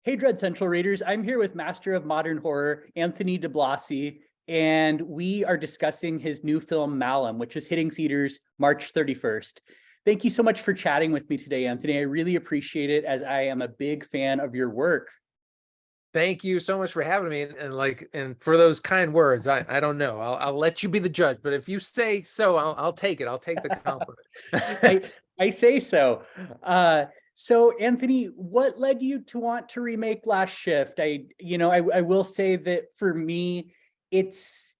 Hey, Dread Central readers. I'm here with Master of Modern Horror, Anthony DiBlasi, and we are discussing his new film, Malum, which is hitting theaters March 31st. Thank you so much for chatting with me today, Anthony. I really appreciate it, as I am a big fan of your work. Thank you so much for having me, and for those kind words. I don't know. I'll let you be the judge, but if you say so, I'll take it. I'll take the compliment. I I say so. So Anthony, what led you to want to remake Last Shift? I will say that for me, it's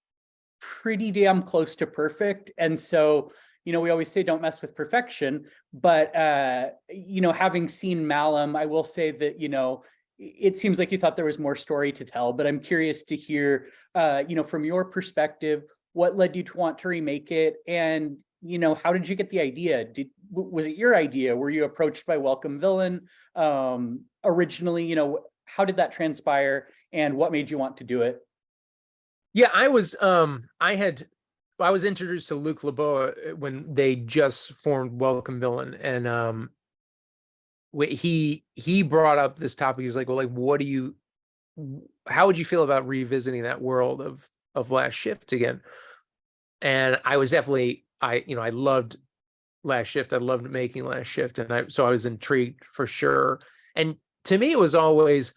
pretty damn close to perfect. And so, we always say don't mess with perfection, but having seen Malum, I will say that, it seems like you thought there was more story to tell, but I'm curious to hear, from your perspective, what led you to want to remake it? And, how did you get the idea? Was it your idea? Were you approached by Welcome Villain originally? How did that transpire, and what made you want to do it? Yeah, I was introduced to Luc LeBeau when they just formed Welcome Villain, and he brought up this topic. He was like, well, like, how would you feel about revisiting that world of Last Shift again? And I was definitely, I loved Last Shift. I loved making Last Shift, and so I was intrigued for sure. And to me, it was always,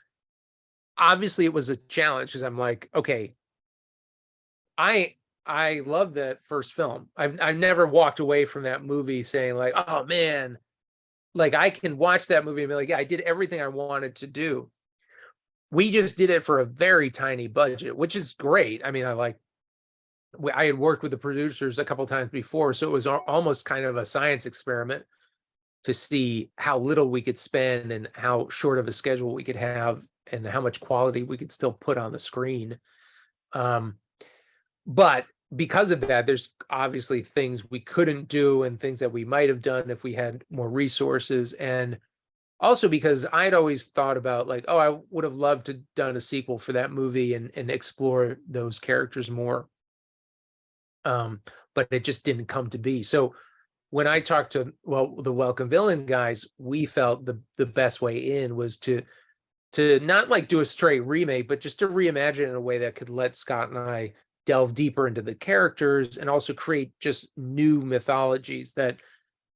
obviously it was a challenge, because I'm like, okay, I love that first film. I've never walked away from that movie saying like, oh man, like I can watch that movie and be like, yeah, I did everything I wanted to do. We just did it for a very tiny budget, which is great. I mean, I had worked with the producers a couple times before, so it was almost kind of a science experiment to see how little we could spend and how short of a schedule we could have and how much quality we could still put on the screen. But because of that, there's obviously things we couldn't do and things that we might have done if we had more resources. And also because I'd always thought about like, oh, I would have loved to done a sequel for that movie and explore those characters more. But it just didn't come to be. So when I talked to the Welcome Villain guys, we felt the best way in was to not like do a straight remake, but just to reimagine in a way that could let Scott and I delve deeper into the characters and also create just new mythologies that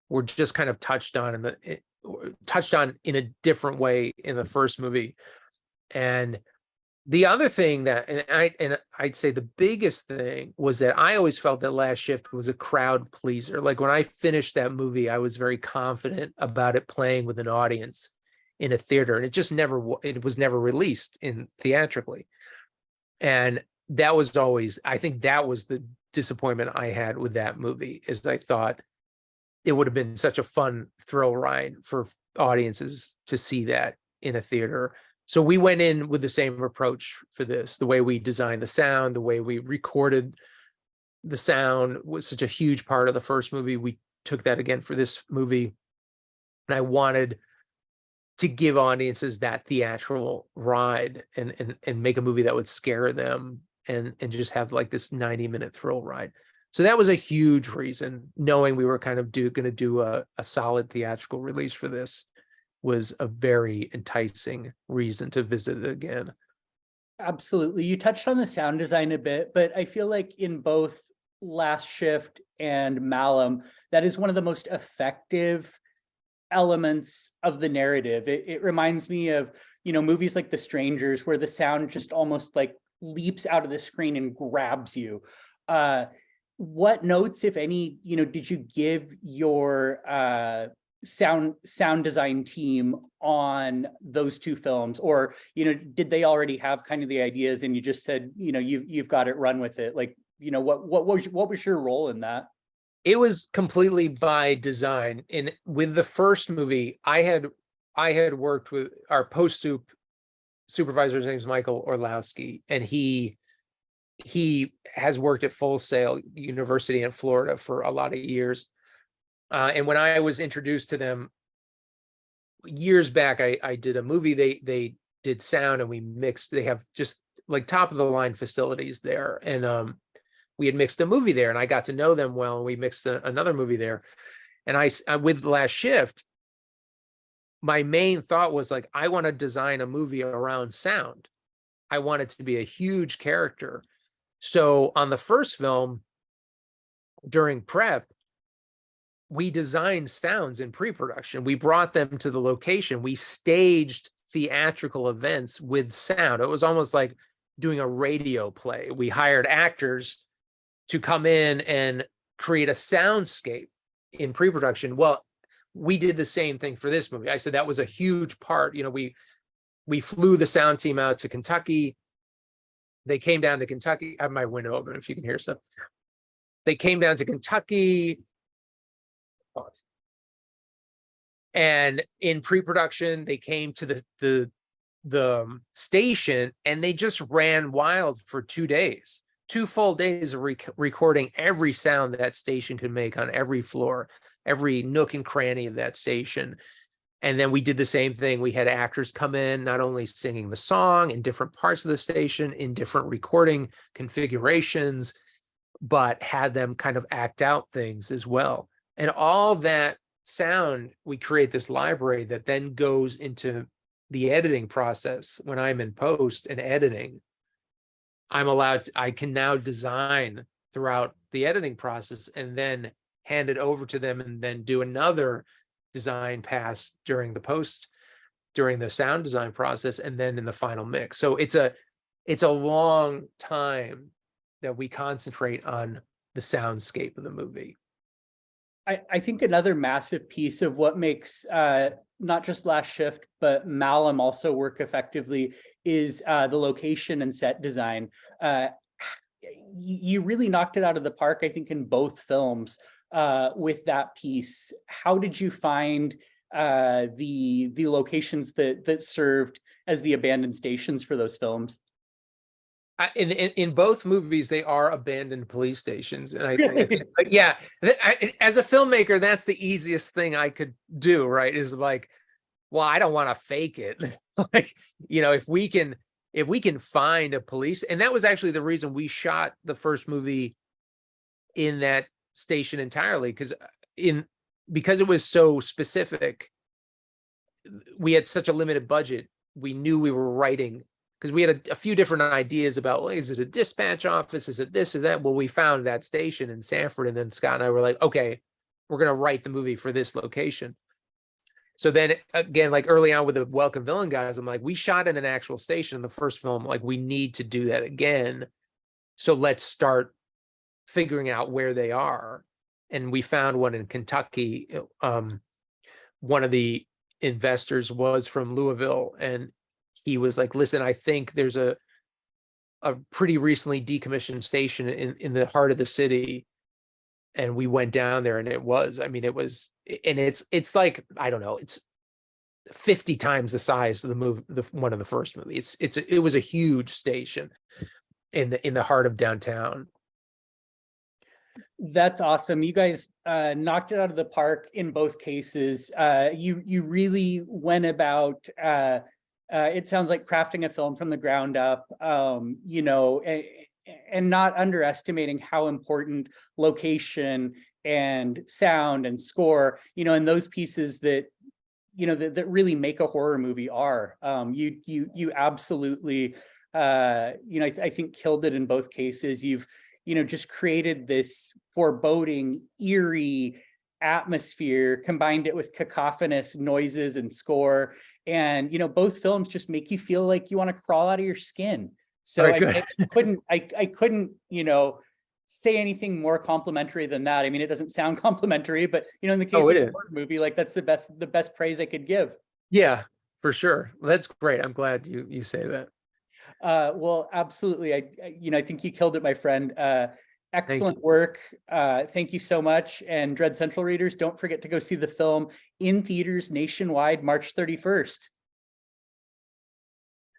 were just kind of touched on in a different way in the first movie. And the other thing I'd say the biggest thing was that I always felt that Last Shift was a crowd pleaser. Like when I finished that movie, I was very confident about it playing with an audience in a theater, and it was never released in theatrically. And that was always, I think that was the disappointment I had with that movie, is I thought it would have been such a fun thrill ride for audiences to see that in a theater. So we went in with the same approach for this. The way we designed the sound, the way we recorded the sound was such a huge part of the first movie. We took that again for this movie. And I wanted to give audiences that theatrical ride and make a movie that would scare them and just have like this 90-minute thrill ride. So that was a huge reason. Knowing we were kind of going to do a solid theatrical release for this was a very enticing reason to visit it again. Absolutely. You touched on the sound design a bit, but I feel like in both Last Shift and Malum, that is one of the most effective elements of the narrative. It reminds me of, movies like The Strangers, where the sound just almost like leaps out of the screen and grabs you. What notes, if any, did you give your sound design team on those two films? Or, did they already have kind of the ideas and you just said, you've got it, run with it? Like, what was your role in that? It was completely by design. And with the first movie, I had worked with our post-soup supervisor. His name is Michael Orlowski, and he has worked at Full Sail University in Florida for a lot of years. And when I was introduced to them years back, I did a movie. They did sound, and we mixed. They have just like top of the line facilities there, and we had mixed a movie there, and I got to know them well, and we mixed another movie there. And I with Last Shift, my main thought was like, I want to design a movie around sound. I want it to be a huge character. So on the first film, during prep, we designed sounds in pre-production. We brought them to the location. We staged theatrical events with sound. It was almost like doing a radio play. We hired actors to come in and create a soundscape in pre-production. Well, we did the same thing for this movie. I said that was a huge part. You know, we flew the sound team out to Kentucky. They came down to Kentucky. I have my window open if you can hear stuff. They came down to Kentucky. Pause. And in pre-production, they came to the station and they just ran wild for 2 days, 2 full days of recording every sound that station could make on every floor, every nook and cranny of that station. And then we did the same thing. We had actors come in, not only singing the song in different parts of the station, in different recording configurations, but had them kind of act out things as well. And all that sound, we create this library that then goes into the editing process. When I'm in post and editing, I can now design throughout the editing process and then hand it over to them and then do another design pass during the sound design process and then in the final mix. So it's a long time that we concentrate on the soundscape of the movie. I think another massive piece of what makes not just Last Shift, but Malum also work effectively is the location and set design. You really knocked it out of the park, I think, in both films with that piece. How did you find the locations that served as the abandoned stations for those films? In both movies, they are abandoned police stations, and Really? yeah, as a filmmaker, that's the easiest thing I could do. Right? Is like, well, I don't want to fake it. Like, you know, if we can find a police, and that was actually the reason we shot the first movie in that station entirely, because it was so specific, we had such a limited budget. We knew we were writing, because we had a few different ideas about, well, is it a dispatch office? Is it this or that? Well, we found that station in Sanford, and then Scott and I were like, okay, we're going to write the movie for this location. So then again, like early on with the Welcome Villain guys, I'm like, we shot in an actual station in the first film. Like, we need to do that again. So let's start figuring out where they are. And we found one in Kentucky. One of the investors was from Louisville, and he was like, listen, I think there's a pretty recently decommissioned station in the heart of the city. And we went down there, and it was like, I don't know, it's 50 times the size of the movie, one of the first movie. It was a huge station in the heart of downtown. That's awesome. You guys knocked it out of the park in both cases. You really went about it sounds like crafting a film from the ground up, you know, and not underestimating how important location and sound and score, you know, and those pieces that, you know, that really make a horror movie are. You absolutely, you know, I think killed it in both cases. You've, you know, just created this foreboding, eerie atmosphere, combined it with cacophonous noises and score. And, you know, both films just make you feel like you want to crawl out of your skin. So I couldn't, you know, say anything more complimentary than that. I mean, it doesn't sound complimentary, but, you know, in the case of a horror movie, like, that's the best praise I could give. Yeah, for sure. Well, that's great. I'm glad you say that. Well, absolutely. You know, I think you killed it, my friend. Excellent work. Thank you so much. And Dread Central readers, don't forget to go see the film in theaters nationwide, March 31st.